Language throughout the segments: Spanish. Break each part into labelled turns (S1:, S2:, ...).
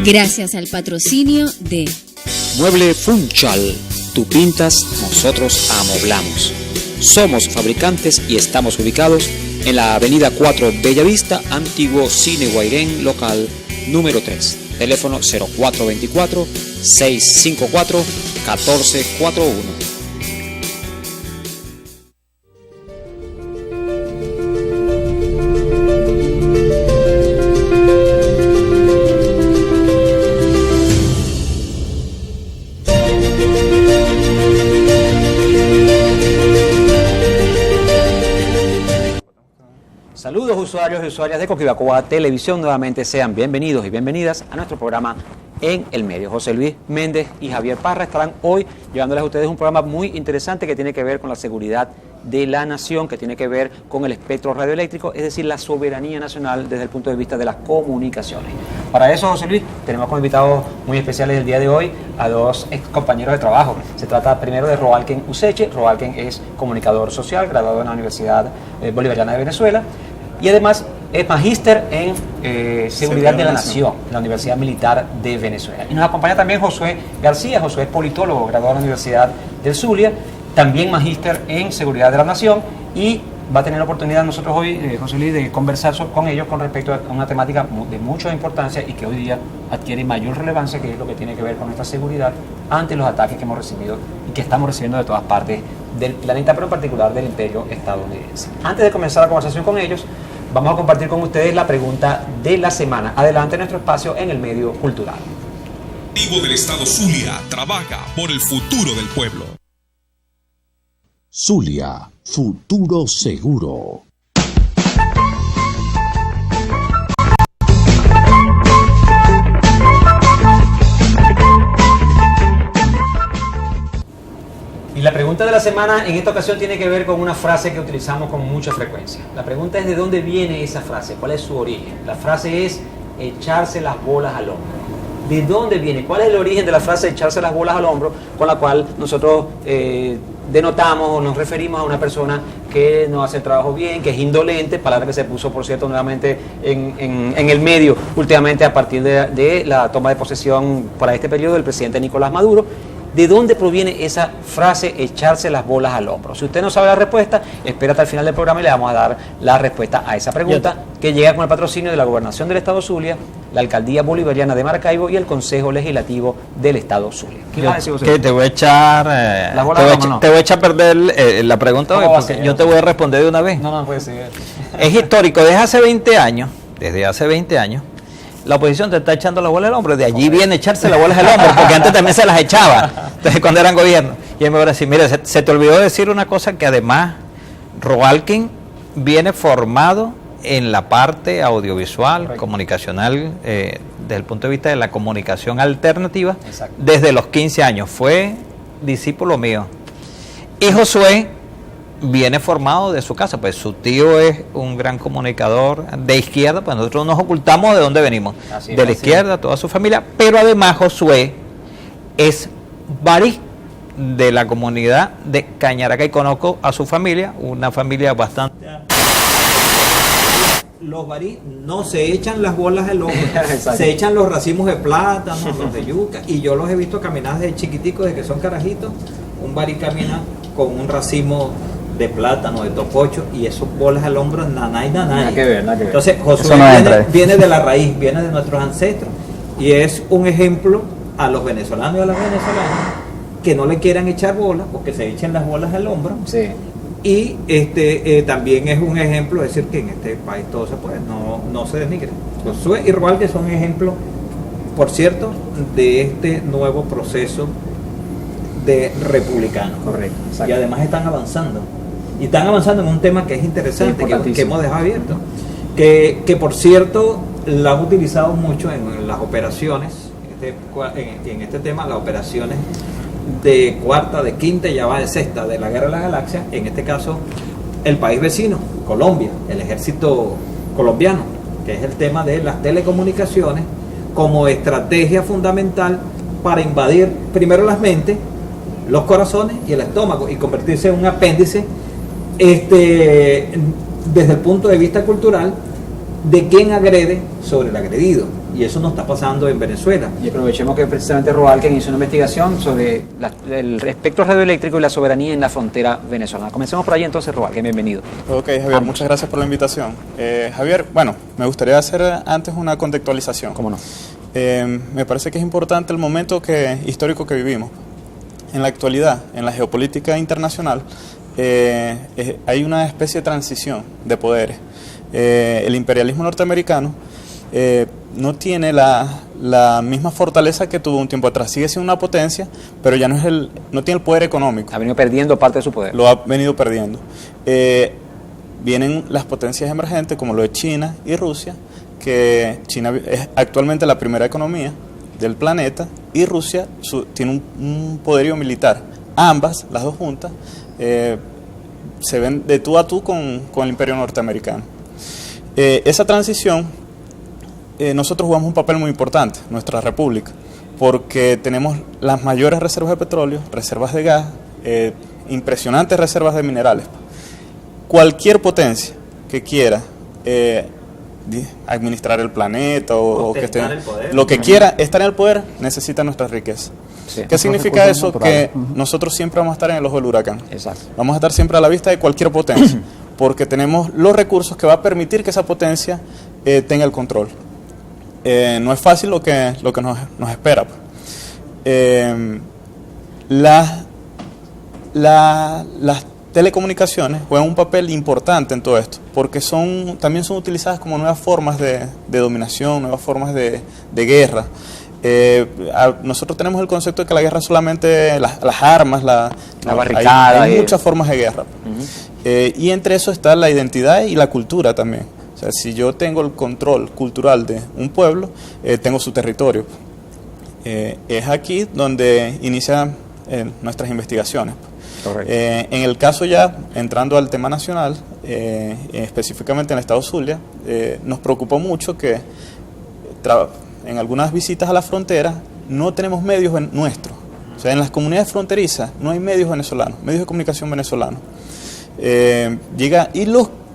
S1: Gracias al patrocinio de
S2: Mueble Funchal. Tú pintas, nosotros amoblamos. Somos fabricantes y estamos ubicados en la avenida 4 Bellavista, antiguo Cine Guairén, local número 3. Teléfono 0424-654-1441.
S3: Saludos usuarios y usuarias de Coquibacoa Televisión, nuevamente sean bienvenidos y bienvenidas a nuestro programa En el Medio. José Luis Méndez y Javier Parra estarán hoy llevándoles a ustedes un programa muy interesante que tiene que ver con la seguridad de la nación, que tiene que ver con el espectro radioeléctrico, es decir, la soberanía nacional desde el punto de vista de las comunicaciones. Para eso, José Luis, tenemos como invitados muy especiales el día de hoy a dos ex compañeros de trabajo. Se trata primero de Roalken Useche. Roalken es comunicador social, graduado en la Universidad Bolivariana de Venezuela, y además es magíster en Seguridad de la Nación en la Universidad Militar de Venezuela. Y nos acompaña también Josué García. Josué es politólogo, graduado en la Universidad del Zulia, también magíster en Seguridad de la Nación, y va a tener la oportunidad nosotros hoy, José Luis, de conversar con ellos con respecto a una temática de mucha importancia y que hoy día adquiere mayor relevancia, que es lo que tiene que ver con esta seguridad ante los ataques que hemos recibido y que estamos recibiendo de todas partes del planeta, pero en particular del imperio estadounidense. Antes de comenzar la conversación con ellos, vamos a compartir con ustedes la pregunta de la semana. Adelante nuestro espacio en el medio cultural.
S4: El Ejecutivo del Estado Zulia trabaja por el futuro del pueblo.
S5: Zulia, futuro seguro.
S3: Y la pregunta de la semana en esta ocasión tiene que ver con una frase que utilizamos con mucha frecuencia. La pregunta es: ¿de dónde viene esa frase? ¿Cuál es su origen? La frase es echarse las bolas al hombro. ¿De dónde viene? ¿Cuál es el origen de la frase echarse las bolas al hombro, con la cual nosotros denotamos o nos referimos a una persona que no hace el trabajo bien, que es indolente, palabra que se puso, por cierto, nuevamente en el medio últimamente a partir de la toma de posesión para este periodo del presidente Nicolás Maduro? ¿De dónde proviene esa frase echarse las bolas al hombro? Si usted no sabe la respuesta, espera hasta el final del programa y le vamos a dar la respuesta a esa pregunta, que llega con el patrocinio de la Gobernación del Estado Zulia, la Alcaldía Bolivariana de Maracaibo y el Consejo Legislativo del Estado Zulia. ¿Qué vas a decir,
S6: que te voy a echar te voy a echar a perder la pregunta hoy, porque yo te voy a responder de una vez.
S3: No puede ser.
S6: Es histórico, desde hace 20 años, la oposición te está echando la bola al hombro. De allí viene echarse las bolas al hombro, porque antes también se las echaba, entonces, cuando eran gobierno. Y me voy a decir, mira, se te olvidó decir una cosa, que además Roalken viene formado en la parte audiovisual, correcto, comunicacional, desde el punto de vista de la comunicación alternativa. Exacto. Desde los 15 años, fue discípulo mío. Y Josué viene formado de su casa, pues su tío es un gran comunicador de izquierda, pues nosotros nos ocultamos de dónde venimos, de la izquierda, toda su familia, pero además Josué es barí de la comunidad de Cañaracá, y conozco a su familia, una familia bastante... Los barí no se echan las bolas al hombro, se echan los racimos de plátano, los de yuca, y yo los he visto caminar desde chiquiticos, desde que son carajitos. Un barí camina con un racimo de plátano, de topocho, y esos bolas al hombro, nanay. Nada que ver. Entonces Josué viene de la raíz, viene de nuestros ancestros, y es un ejemplo a los venezolanos y a las venezolanas que no le quieran echar bolas, o que se echen las bolas al hombro. Sí. Y también es un ejemplo, es decir, que en este país todo se puede, no se denigre. Josué y Roalken son ejemplos, por cierto, de este nuevo proceso de republicano. Correcto. Exacto. Y además están avanzando. Y están avanzando en un tema que es interesante, que hemos dejado abierto. Que por cierto, la han utilizado mucho en las operaciones, en este tema, las operaciones de cuarta, de quinta y ya va de sexta de la Guerra de las Galaxias. En este caso, el país vecino, Colombia, el ejército colombiano, que es el tema de las telecomunicaciones como estrategia fundamental para invadir primero las mentes, los corazones y el estómago, y convertirse en un apéndice desde el punto de vista cultural de quien agrede sobre el agredido. y eso no está pasando en Venezuela.
S3: Y aprovechemos que precisamente Roalken hizo una investigación sobre el espectro radioeléctrico y la soberanía en la frontera venezolana. Comencemos por ahí entonces, Roalken, bienvenido.
S7: Ok, Javier, muchas gracias por la invitación. Javier, bueno, me gustaría hacer antes una contextualización.
S3: ¿Cómo no?
S7: Me parece que es importante el momento histórico que vivimos. En la actualidad, en la geopolítica internacional, hay una especie de transición de poderes. El imperialismo norteamericano no tiene la misma fortaleza que tuvo un tiempo atrás. Sigue siendo una potencia, pero ya no tiene el poder económico.
S3: Ha venido perdiendo parte de su poder.
S7: Lo ha venido perdiendo. Vienen las potencias emergentes, como lo de China y Rusia, que China es actualmente la primera economía del planeta y Rusia tiene un poderío militar. Ambas, las dos juntas, se ven de tú a tú con el imperio norteamericano. Esa transición, nosotros jugamos un papel muy importante, nuestra república, porque tenemos las mayores reservas de petróleo, reservas de gas, impresionantes reservas de minerales. Cualquier potencia que quiera administrar el planeta o que esté, lo que quiera estar en el poder, necesita nuestra riqueza. Sí. ¿Qué significa eso? Que nosotros siempre vamos a estar en el ojo del huracán. Exacto. Vamos a estar siempre a la vista de cualquier potencia, porque tenemos los recursos que va a permitir que esa potencia tenga el control. No es fácil lo que nos espera. Las telecomunicaciones juegan un papel importante en todo esto, porque también son utilizadas como nuevas formas de dominación, nuevas formas de guerra. Nosotros tenemos el concepto de que la guerra es solamente las armas, la barricada. Hay muchas formas de guerra. Y entre eso está la identidad y la cultura también. O sea, si yo tengo el control cultural de un pueblo, tengo su territorio. Es aquí donde inician nuestras investigaciones. En el caso ya, entrando al tema nacional, específicamente en el estado Zulia, nos preocupó mucho que en algunas visitas a la frontera no tenemos medios nuestros. O sea, en las comunidades fronterizas no hay medios venezolanos, medios de comunicación venezolanos.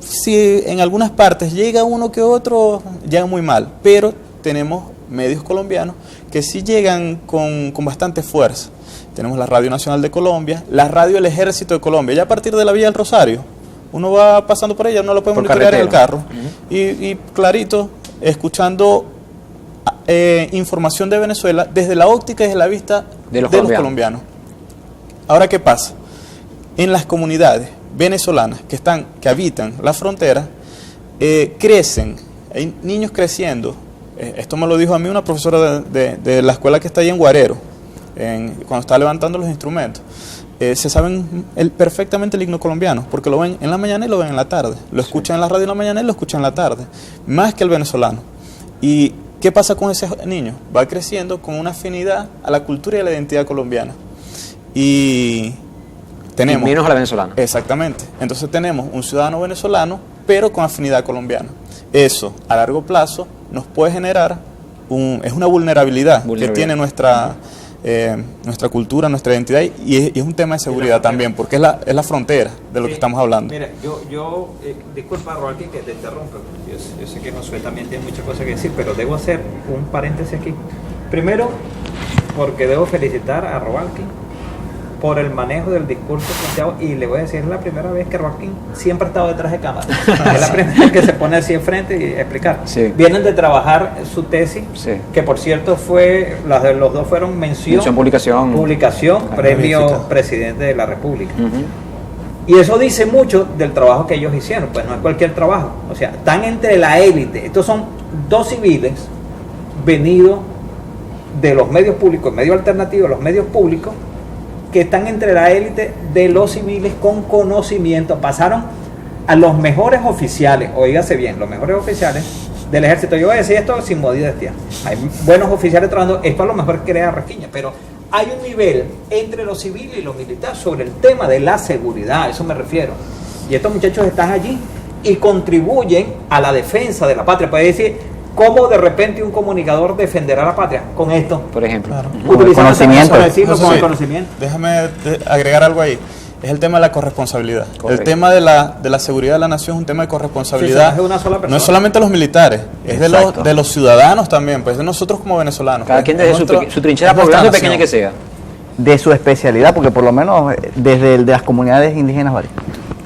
S7: Si en algunas partes llega uno que otro, llega muy mal, pero tenemos medios colombianos que sí llegan con bastante fuerza. Tenemos la Radio Nacional de Colombia, la Radio del Ejército de Colombia. Ya a partir de la Villa del Rosario, uno va pasando por ella, uno lo puede monitorear en el carro. Y clarito, escuchando información de Venezuela desde la óptica y desde la vista de los colombianos. Ahora, ¿qué pasa? En las comunidades venezolanas que habitan la frontera, crecen, hay niños creciendo. Esto me lo dijo a mí una profesora de la escuela que está ahí en Guarero, cuando estaba levantando los instrumentos. Se saben perfectamente el himno colombiano, porque lo ven en la mañana y lo ven en la tarde. Lo escuchan en la radio en la mañana y lo escuchan en la tarde, más que el venezolano. ¿Y qué pasa con ese niño? Va creciendo con una afinidad a la cultura y a la identidad colombiana. Y tenemos...
S3: menos a la venezolana.
S7: Exactamente. Entonces tenemos un ciudadano venezolano, pero con afinidad colombiana. Eso, a largo plazo, nos puede generar es una vulnerabilidad que tiene nuestra cultura, nuestra identidad, y es un tema de seguridad también, porque es la frontera de lo que estamos hablando.
S6: Mira, yo disculpa, Roalken, que te interrumpa. Yo sé que Josué también tiene muchas cosas que decir, pero debo hacer un paréntesis aquí. Primero, porque debo felicitar a Roalken por el manejo del discurso planteado, y le voy a decir, es la primera vez que Roalken siempre ha estado detrás de cámara. Es la primera vez que se pone así enfrente y explicar. Sí. Vienen de trabajar su tesis, sí, que por cierto las de los dos fueron mención publicación, premio Presidente de la República. Y eso dice mucho del trabajo que ellos hicieron, pues no es cualquier trabajo. O sea, están entre la élite. Estos son dos civiles venidos de los medios públicos, medios alternativos, los medios públicos, que están entre la élite de los civiles con conocimiento. Pasaron a los mejores oficiales, oígase bien, los mejores oficiales del ejército. Yo voy a decir esto sin modestia. Hay buenos oficiales trabajando, esto a lo mejor crea rasquiña, pero hay un nivel entre los civiles y los militares sobre el tema de la seguridad, a eso me refiero. Y estos muchachos están allí y contribuyen a la defensa de la patria. Puede decir, ¿cómo de repente un comunicador defenderá a la patria? Con esto,
S3: por ejemplo.
S6: Claro. Utilizando
S7: conocimiento.
S6: Con el conocimiento.
S7: Déjame agregar algo ahí. es el tema de la corresponsabilidad.
S3: Correcto.
S7: El tema de la seguridad de la nación es un tema de corresponsabilidad.
S6: Sí, no es de una sola persona.
S7: No es solamente de los militares, es
S8: Exacto.
S7: de los ciudadanos también, pues de nosotros como venezolanos.
S3: Cada
S7: pues,
S3: quien desde
S7: es nuestra-
S3: su trinchera,
S7: es
S3: por
S7: nuestra
S3: grande o pequeña
S7: nación.
S3: que sea.
S8: De su especialidad, porque por lo menos desde el de las comunidades indígenas varias,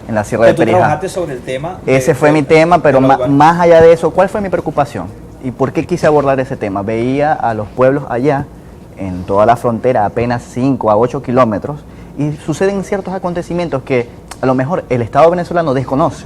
S8: en la Sierra de
S6: Tú
S8: Perijá.
S6: trabajaste sobre el tema.
S8: Ese fue mi tema, pero más allá de eso, ¿cuál fue mi preocupación? ¿Y por qué quise abordar ese tema? Veía a los pueblos allá, en toda la frontera, apenas 5 a 8 kilómetros, y suceden ciertos acontecimientos que a lo mejor el Estado venezolano desconoce.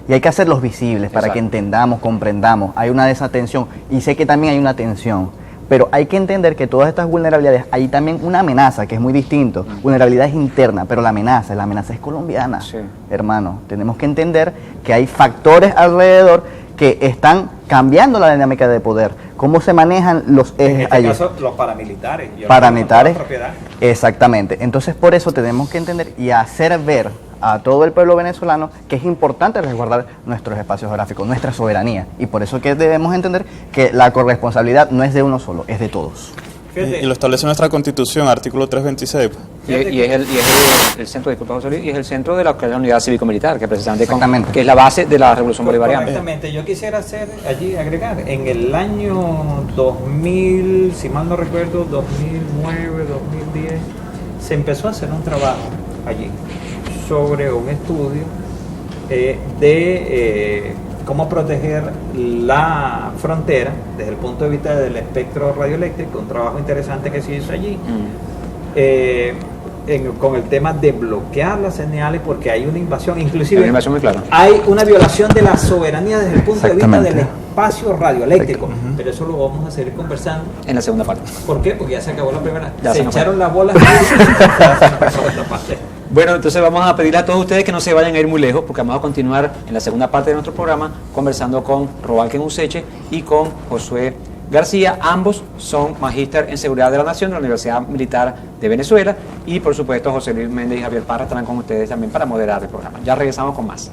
S8: Y hay que hacerlos visibles para
S3: Exacto.
S8: que entendamos, comprendamos. Hay una desatención, y sé que también hay una tensión. Pero hay que entender que todas estas vulnerabilidades, hay también una amenaza que es muy distinto. Vulnerabilidad es interna, pero la amenaza es colombiana.
S3: Sí.
S8: Hermano, tenemos que entender que hay factores alrededor que están cambiando la dinámica de poder. ¿Cómo se manejan los
S6: En
S8: ejes
S6: este
S8: allí?
S6: caso, los paramilitares. Yo
S8: Paramilitares.
S6: no tengo propiedad.
S8: Exactamente. Entonces, por eso tenemos que entender y hacer ver a todo el pueblo venezolano que es importante resguardar nuestros espacios geográficos, nuestra soberanía. Y por eso que debemos entender que la corresponsabilidad no es de uno solo, es de todos.
S6: Fíjate,
S7: Y lo establece nuestra Constitución, artículo 326.
S3: Y es el centro, disculpa José Luis, y es el centro de lo que es la unidad cívico-militar, que precisamente
S8: Exactamente.
S3: que es la base de la revolución bolivariana.
S6: Correctamente, yo quisiera agregar, en el año 2000, si mal no recuerdo, 2009, 2010, se empezó a hacer un trabajo allí sobre un estudio de cómo proteger la frontera desde el punto de vista del espectro radioeléctrico, un trabajo interesante que se hizo allí. Con el tema de bloquear las señales porque hay una invasión, inclusive
S3: Hay una invasión muy clara.
S6: hay una violación de la soberanía desde el punto de vista del
S8: Exactamente.
S6: espacio radioeléctrico, pero eso lo vamos a seguir conversando.
S3: En la segunda parte.
S6: ¿Por qué? Porque ya se acabó la primera,
S3: Ya
S6: se
S3: se nos
S6: echaron
S3: fue.
S6: las bolas se empezó esta parte.
S3: Bueno, entonces vamos a pedirle a todos ustedes que no se vayan a ir muy lejos, porque vamos a continuar en la segunda parte de nuestro programa conversando con Robalken Useche y con Josué García. Ambos son magíster en seguridad de la nación de la Universidad Militar de Venezuela, y por supuesto José Luis Méndez y Javier Parra estarán con ustedes también para moderar el programa. Ya regresamos con más.